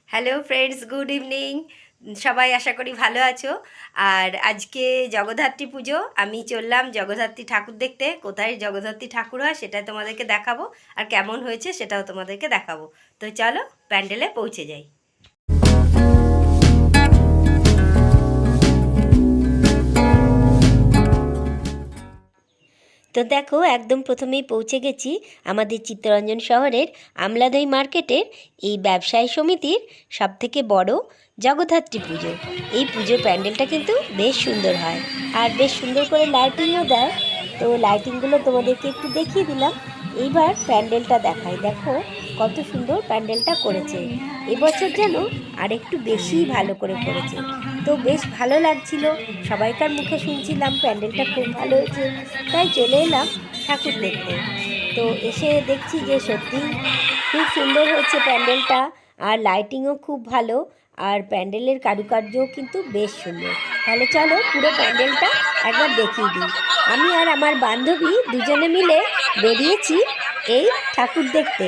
Hello friends, good evening. সবাই আশা করি ভালো আছো। আর আজকে জগদ্ধাত্রী পুজো, আমি চললাম জগদ্ধাত্রী ঠাকুর দেখতে। কোথায় জগদ্ধাত্রী ঠাকুর হয় সেটা তোমাদেরকে দেখাবো, আর কেমন হয়েছে সেটাও তোমাদেরকে দেখাবো। তো চলো প্যান্ডেলে পৌঁছে যাই। তো দেখো, একদম প্রথমেই পৌঁছে গেছি আমাদের চিত্তরঞ্জন শহরের আমলাদই মার্কেটের এই ব্যবসায়ী সমিতির সবথেকে বড় জগদ্ধাত্রী পুজো। এই পুজোর প্যান্ডেলটা কিন্তু বেশ সুন্দর হয়, আর বেশ সুন্দর করে লাইটিংও দেয়। তো লাইটিংগুলো তোমাদেরকে একটু দেখিয়ে দিলাম। এইবার প্যান্ডেলটা দেখাই, দেখো কত সুন্দর প্যান্ডেলটা করেছে। এবছর যেন আর একটু বেশিই ভালো করে করেছে। তো বেশ ভালো লাগছিল, সবাইকার মুখে শুনছিলাম প্যান্ডেলটা খুব ভালো হয়েছে, তাই চলে এলাম ঠাকুর দেখতে। তো এসে দেখছি যে সত্যি খুব সুন্দর হয়েছে প্যান্ডেলটা, আর লাইটিংও খুব ভালো, আর প্যান্ডেলের কারুকার্যও কিন্তু বেশ সুন্দর। তাহলে চলো পুরো প্যান্ডেলটা একবার দেখিয়ে দিই। আমি আর আমার বান্ধবী দুজনে মিলে বেরিয়েছি এই ঠাকুর দেখতে।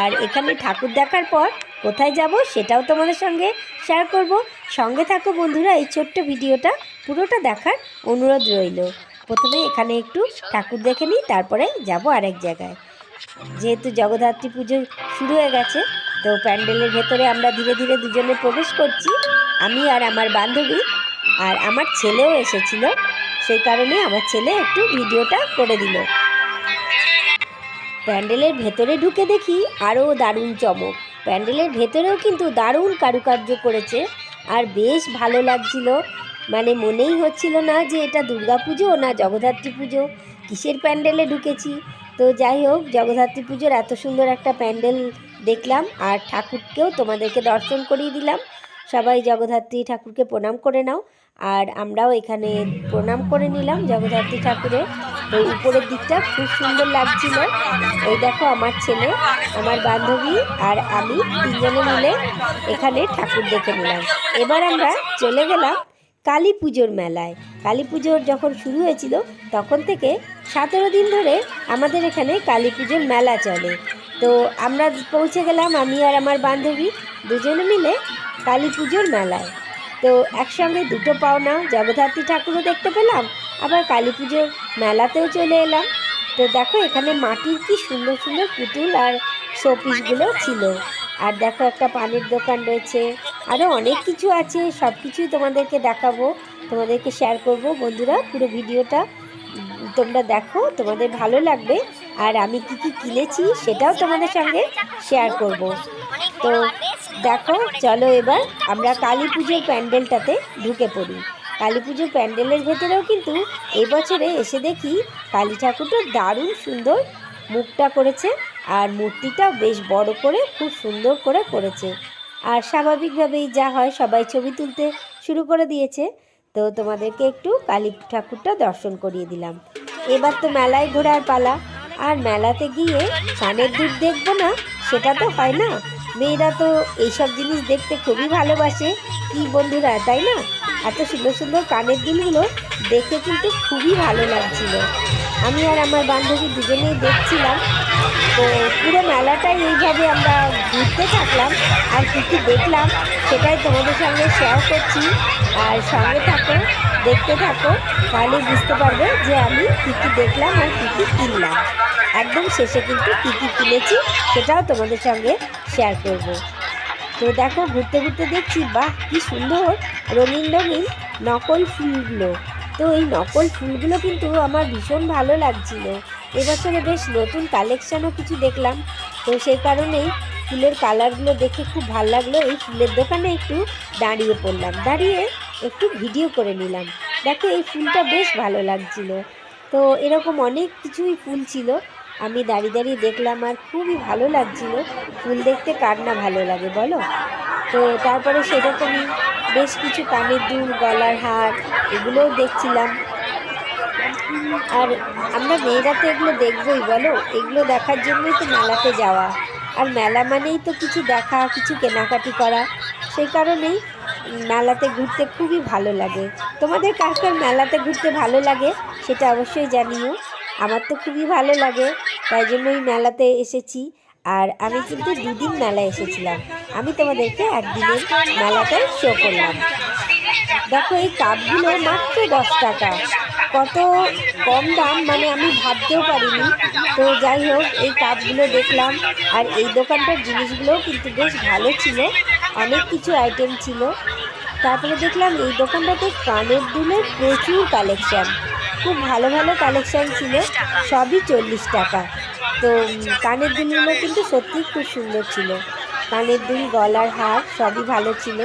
আর এখানে ঠাকুর দেখার পর কোথায় যাব সেটাও তোমাদের সঙ্গে শেয়ার করব। সঙ্গে থাকো বন্ধুরা, এই ছোট্ট ভিডিওটা পুরোটা দেখার অনুরোধ রইল। প্রথমে এখানে একটু ঠাকুর দেখে নিই, তারপরে যাব আরেক জায়গায়। যেহেতু জগদ্ধাত্রী পুজো শুরু হয়ে গেছে, তো প্যান্ডেলের ভেতরে আমরা ধীরে ধীরে দুজনে প্রবেশ করছি, আমি আর আমার বান্ধবী। আর আমার ছেলেও এসেছিল, সেই কারণে আমার ছেলে একটু ভিডিওটা করে দিল। প্যান্ডেলের ভেতরে ঢুকে দেখি আরও দারুণ চমক। প্যান্ডেলের ভেতরেও কিন্তু দারুণ কারুকার্য করেছে, আর বেশ ভালো লাগছিল। মানে মনেই হচ্ছিল না যে এটা দুর্গা পুজো না জগদ্ধাত্রী পুজো, কিসের প্যান্ডেলে ঢুকেছি। তো যাই হোক, জগদ্ধাত্রী পুজোর এত সুন্দর একটা প্যান্ডেল দেখলাম, আর ঠাকুরকেও তোমাদেরকে দর্শন করিয়ে দিলাম। সবাই জগদ্ধাত্রী ঠাকুরকে প্রণাম করে নাও, আর আমরাও এখানে প্রণাম করে নিলাম জগদ্ধাত্রী ঠাকুরের। তো উপরের দিকটা খুব সুন্দর লাগছিল। এই দেখো, আমার ছেলে, আমার বান্ধবী আর আমি তিনজনে মিলে এখানে ঠাকুর দেখে নিলাম। এবার আমরা চলে গেলাম কালী পুজোর মেলায়। কালী পুজোর যখন শুরু হয়েছিল তখন থেকে 17 দিন ধরে আমাদের এখানে কালী পুজোর মেলা চলে। তো আমরা পৌঁছে গেলাম, আমি আর আমার বান্ধবী দুজনে মিলে কালী পুজোর মেলায়। তো একসঙ্গে দুটো পাওনা, জগদ্ধাত্রী ঠাকুরও দেখতে পেলাম, আবার কালী পুজোর মেলাতেও চলে এলাম। তো দেখো, এখানে মাটির কি সুন্দর সুন্দর পুতুল আর শোপিসগুলো ছিল। আর দেখো, একটা পানের দোকান রয়েছে, আরও অনেক কিছু আছে। সব কিছুই তোমাদেরকে দেখাবো, তোমাদেরকে শেয়ার করব। বন্ধুরা, পুরো ভিডিওটা তোমরা দেখো, তোমাদের ভালো লাগবে। আর আমি কি কি কিনেছি সেটাও তোমাদের সঙ্গে শেয়ার করব। তো দেখো, চলো এবার আমরা কালী পুজোর প্যান্ডেলটাতে ঢুকে পড়ি। কালী পুজোর প্যান্ডেলের ভেতরেও কিন্তু এবছরে এসে দেখি কালী ঠাকুরটা দারুণ সুন্দর মুখটা করেছে, আর মূর্তিটাও বেশ বড় করে খুব সুন্দর করে করেছে। আর স্বাভাবিকভাবেই যা হয়, সবাই ছবি তুলতে শুরু করে দিয়েছে। তো তোমাদেরকে একটু কালী ঠাকুরটা দর্শন করিয়ে দিলাম। এবার তো মেলায় ঘোরার পালা, আর মেলাতে গিয়ে কানের দুল দেখবো না সেটা তো হয় না। মেয়েরা তো এইসব জিনিস দেখতে খুবই ভালোবাসে, কি বন্ধুরা, তাই না? এত সুন্দর সুন্দর কানের দুলগুলো দেখে কিন্তু খুবই ভালো লাগছিল। আমি আর আমার বান্ধবী দুজনেই দেখছিলাম। তো পুরো মেলাটাই এইভাবে আমরা ঘুরতে থাকলাম, আর কী কী দেখলাম সেটাই তোমাদের সঙ্গে শেয়ার করছি। আর সঙ্গে থাকো, দেখতে থাকো, তাহলে বুঝতে পারবে যে আমি কী কী দেখলাম আর কী কী কিনলাম। একদম শেষে কিন্তু কী কী কিনেছি সেটাও তোমাদের সঙ্গে শেয়ার করব। তো দেখো, ঘুরতে ঘুরতে দেখছি, বাহ কি সুন্দর রঙিন রঙিন নকল ফুলগুলো। তো এই নকল ফুলগুলো কিন্তু আমার ভীষণ ভালো লাগছিল। এবছরে বেশ নতুন কালেকশানও কিছু দেখলাম, তো সেই কারণেই ফুলের কালারগুলো দেখে খুব ভালো লাগলো। এই ফুলের দোকানে একটু দাঁড়িয়ে পড়লাম, দাঁড়িয়ে একটু ভিডিও করে নিলাম। দেখো, এই ফুলটা বেশ ভালো লাগছিল। তো এরকম অনেক কিছুই ফুল ছিল, আমি দাঁড়িয়ে দাঁড়িয়ে দেখলাম, আর খুবই ভালো লাগছিল। ফুল দেখতে কার না ভালো লাগে বলো? তো তারপরে সেরকমই বেশ কিছু কানের দুল, গলার হার, এগুলোও দেখছিলাম। আর আমরা মেয়েরা তো এগুলো দেখবই বলো, এগুলো দেখার জন্যই তো মেলাতে যাওয়া। আর মেলা মানেই তো কিছু দেখা, কিছু কেনাকাটি করা, সেই কারণেই মেলাতে ঘুরতে খুবই ভালো লাগে। তোমাদের কার কার মেলাতে ঘুরতে ভালো লাগে সেটা অবশ্যই জানিও। আমার তো খুবই ভালো লাগে, তাই জন্যই মেলাতে এসেছি। আর আমি কিন্তু 2 দিন মেলায় এসেছিলাম। আমি তোমাদেরকে একদিনের মেলাটাই শো করলাম। দেখো এই কাপগুলো মাত্র 10 টাকা, কত কম দাম, মানে আমি ভাবতেও পারিনি। তো যাই হোক, এই কাপগুলো দেখলাম। আর এই দোকানটার জিনিসগুলোও কিন্তু বেশ ভালো ছিল, অনেক কিছু আইটেম ছিল। তারপরে দেখলাম এই দোকানটাতে কানের দুলের প্রচুর কালেকশান, খুব ভালো ভালো কালেকশান ছিল, সবই 40 টাকা। তো কানের দুলগুলো কিন্তু সত্যিই খুব সুন্দর ছিল, কানের দুল, গলার হার সবই ভালো ছিল।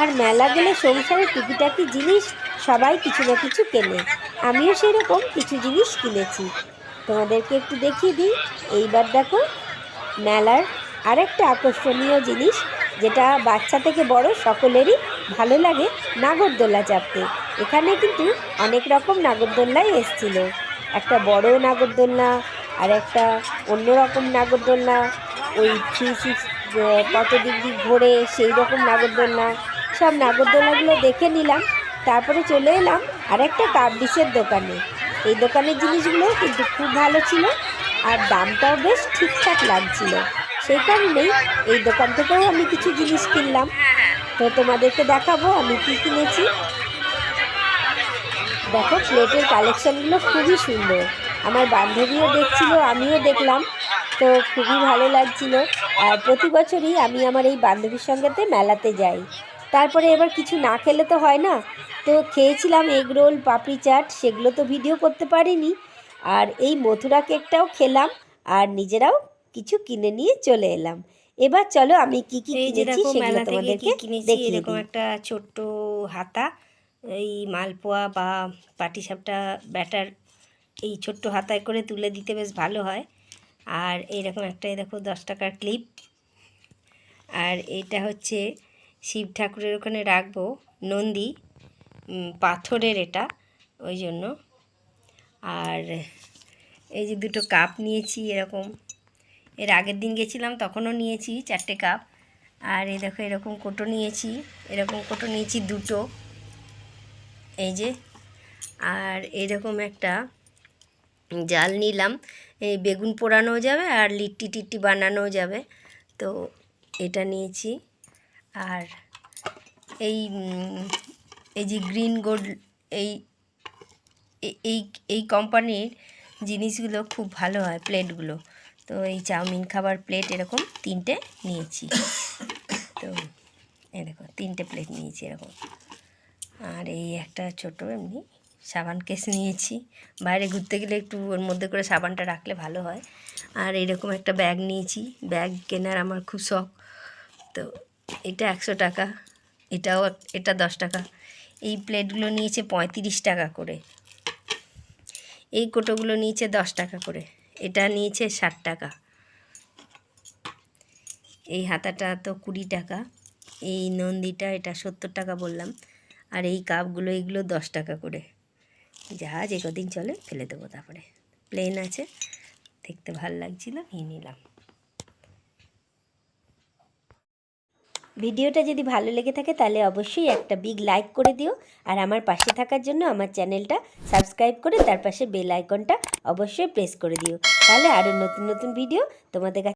আর মেলা গেলে সংসারের টুকিটাকি জিনিস সবাই কিছু না কিছু কেনে, আমিও সেরকম কিছু জিনিস কিনেছি, তোমাদেরকে একটু দেখিয়ে দিই। এইবার দেখো মেলার আরেকটা আকর্ষণীয় জিনিস, যেটা বাচ্চা থেকে বড় সকলেরই ভালো লাগে, নাগরদোলা চাপতে। এখানে কিন্তু অনেক রকম নাগরদোল্লাই এসছিল, একটা বড় নাগরদোলনা আর একটা অন্যরকম নাগরদোলনা, ওই 360 কত ডিগ্রি ঘোরে সেই রকম নাগরদোলনা। সব নাগরদোলাগুলো দেখে নিলাম, তারপরে চলে এলাম আরেকটা কাপ ডিশের দোকানে। এই দোকানের জিনিসগুলো কিন্তু খুব ভালো ছিল আর দামটাও বেশ ঠিকঠাক লাগছিল, সেই কারণেই এই দোকান থেকেও আমি কিছু জিনিস কিনলাম। তো তোমাদেরকে দেখাবো আমি কি কিনেছি। দেখো প্লেটের কালেকশানগুলো খুবই সুন্দর, আমার বান্ধবীও দেখছিল, আমিও দেখলাম, তো খুবই ভালো লাগছিল। আর প্রতি বছরই আমি আমার এই বান্ধবীর সঙ্গেতে মেলাতে যাই। তারপরে এবার কিছু না খেলে তো হয় না, তো খেয়েছিলাম এগ রোল, পাপড়ি চাট, সেগুলো তো ভিডিও করতে পারিনি। আর এই মথুরা কেকটাও খেলাম, আর নিজেরাও কিছু কিনে নিয়ে চলে এলাম। এবার চলো আমি কি কি কিনেছি সেগুলো তোমাদেরকে দেখিয়ে এরকম দিই। একটা ছোট্ট হাতা, এই মালপোয়া বা পাটিসাপটা ব্যাটার এই ছোট্ট হাতায় করে তুলে দিতে বেশ ভালো হয়। আর এইরকম একটা দেখো 10 টাকার ক্লিপ। আর এটা হচ্ছে শিব ঠাকুরের ওখানে রাখবো, নন্দী পাথরের, এটা ওই জন্য। আর এই যে দুটো কাপ নিয়েছি এরকম, এর আগের দিন গেছিলাম তখনও নিয়েছি 4টে কাপ। আর এই দেখো এরকম কোটো নিয়েছি, এরকম কোটো নিয়েছি 2টো, এই যে। আর এরকম একটা জাল নিলাম, এই বেগুন পোড়ানোও যাবে আর লিট্টি টিট্টি বানানোও যাবে, তো এটা নিয়েছি। আর এই এই যে গ্রিন গোল্ড, এই এই এই কোম্পানির জিনিসগুলো খুব ভালো হয়, প্লেটগুলো। তো এই চাউমিন খাবার প্লেট এরকম 3টে নিয়েছি, তো এই দেখো 3টে প্লেট নিয়েছি এরকম। আর এই একটা ছোটো এমনি সাবান কেস নিয়েছি, বাইরে ঘুরতে গেলে একটু ওর মধ্যে করে সাবানটা রাখলে ভালো হয়। আর এইরকম একটা ব্যাগ নিয়েছি, ব্যাগ কেনার আমার খুব শখ, তো এটা 100 টাকা, এটা 10 টাকা। এই প্লেটগুলো নিয়েছে 35 টাকা করে, এই কোটোগুলো নিয়েছে 10 টাকা করে, এটা নিয়েছে 60 টাকা, এই হাতাটা তো 20 টাকা, এই নন্দীটা এটা 70 টাকা বললাম। আর এই কাপগুলো এগুলো 10 টাকা করে, যা যে কদিন চলে ফেলে দেবো, তারপরে প্লেন আছে, দেখতে ভালো লাগছিল নিয়ে নিলাম। ভিডিওটা যদি ভালো লেগে থাকে তাহলে অবশ্যই একটা বিগ লাইক করে দিও, আর আমার পাশে থাকার জন্য আমার চ্যানেলটা সাবস্ক্রাইব করে তার পাশে বেল আইকনটা অবশ্যই প্রেস করে দিও, তাহলে আরও নতুন নতুন ভিডিও তোমাদের কাছে